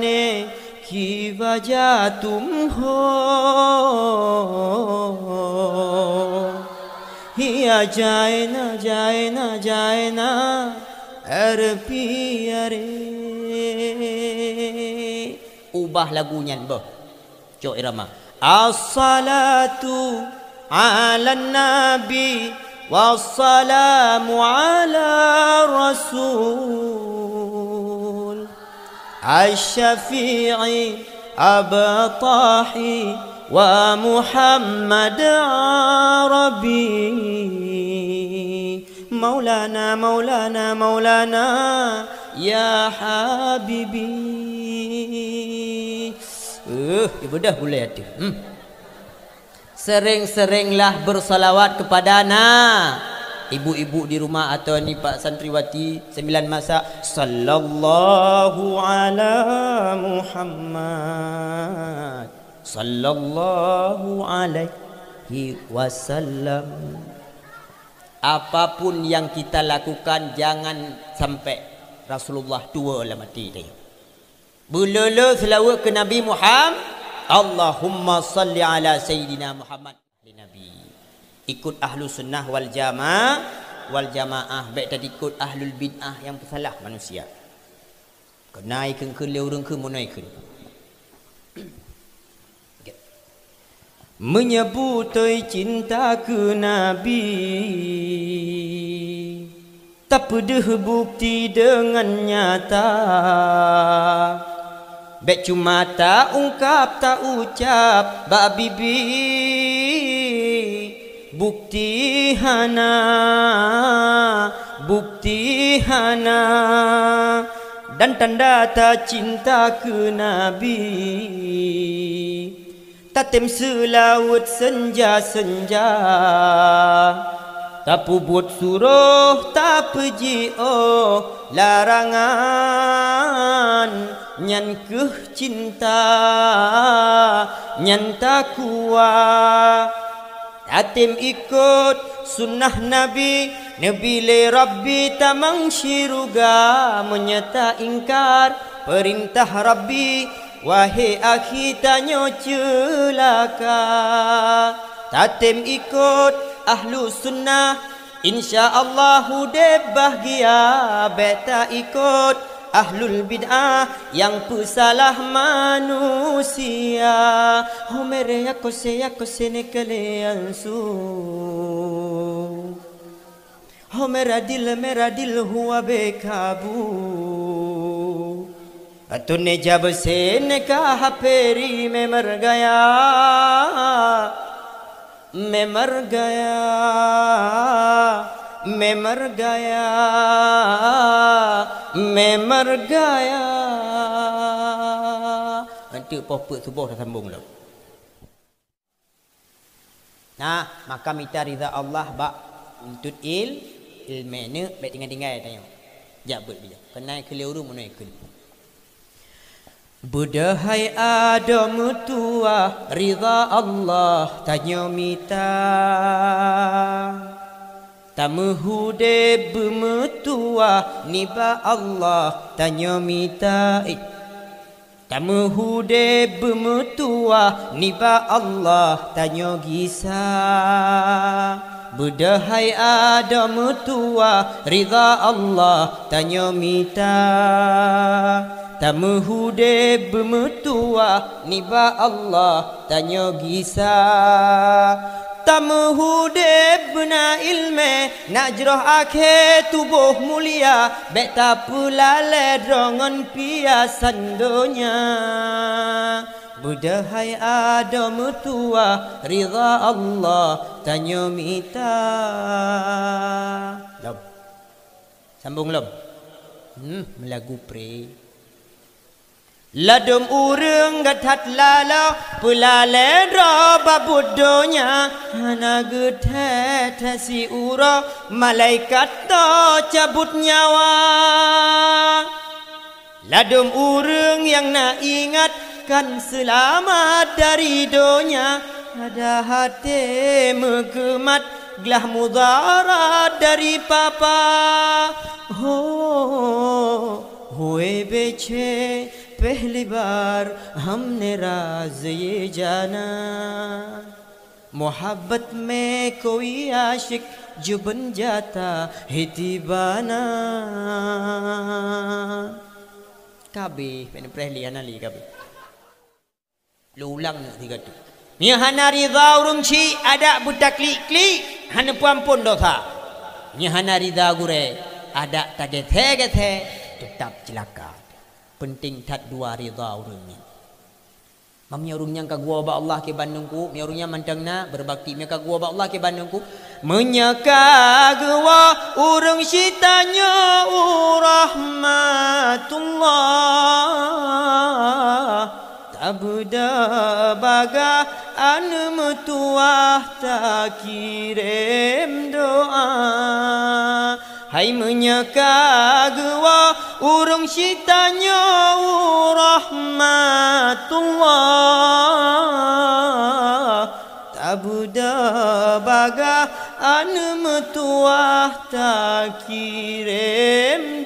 जाने की वजह तुम हो, हिया जाए ना जाए ना जाए ना पिare. Ubah lagunya boh. Cok irama. As-salatu ala nabi wassalamu ala rasul asy-syafi'i abtahi wa Muhammad Arabi. Maulana Maulana Maulana ya habibi. Ibu dah boleh hati. Sering-seringlah bersalawat kepada ibu-ibu di rumah atau ni Pak Santriwati 9 masa. Sallallahu ala Muhammad sallallahu alaihi wasallam. Apapun yang kita lakukan jangan sampai Rasulullah tua lah mati dia. Belula selawat ke Nabi Muhammad. Allahumma salli ala Sayyidina Muhammad Nabi. Ikut ahlu sunnah wal jamaah. Baik tadi ikut ahlul bid'ah yang bersalah manusia. Kenai ke leurung ke monai ke. Menyebut cinta ke Nabi, tak pedih bukti dengan nyata. Baik cuma tak ungkap tak ucap bak bibi, bukti hana dan tanda tak cinta ke Nabi. Tatem selaut senja-senja, tak buat suruh tak puji larangan. Nyan keh cinta nyan takwa. Tatem ikut sunnah Nabi, Nabi le Rabbi tamang syiruga. Menyata ingkar perintah Rabbi, wahai akhi tanyo celaka. Tatem ikut ahlu sunnah, insyaallah de bahagia. Beta ikut ahlul bid'ah yang pesalah manusia. Ho mere ya kose nikale ansu, ho mera dil huwa bekabu. तूने जब से निकाह फेरी मैं मर गया, मैं मर गया, मैं मर गया, मैं मर गया. Nanti popok subuh dah sambung lah. Nah, maka minta ridha Allah bak untuk ilmene baik tinggal tanya. Jabut dia. Kenai keliru mana ikut. Budahai Adam tua ridha Allah tanya mita, tamuhude bemetua niba Allah tanya mita. Tamuhude bemetua niba Allah tanya gisa. Budahai Adam tua ridha Allah tanya mita, tamuhude bemetua niba Allah tanya gisa. Tamuhude bena ilme najroh akhe tubuh mulia. Beta pula ledrongan piasan donya. Budahai Adam tua ridha Allah tanya mita. Lom. Sambung lom. Melagu pre. Ladum urung gatat lala pulale roba budonya hana gethe si ura malaikat to cabut nyawa. Ladum urung yang nak ingatkan selamat dari donya, ada hati megemat gelah mudarat dari papa. Hoe bece पहली बार हमने राज ये जाना, मोहब्बत में कोई आशिक जो बन जाता है दीवाना. Kabeh pen prehli anali kabeh. Lu ulang nak tiga tu. Ni hana ridha urung ci ada budak klik-klik hana puampun dosa. Ni hana ridha gure ada tagethe-gethe tetap celaka. Penting tat dua ridha urung ni. Mamnya urung yang kagua ba Allah ke bandungku, mi urung yang mantangna berbakti mi kagua ba Allah ke bandungku. Menyakagwa urung sitanya rahmatullah, tabda baga an mutuah tak kirim doa. Hai menyakagwa urung sitanya rahmatullah, tabda baga an mutuah tak kirim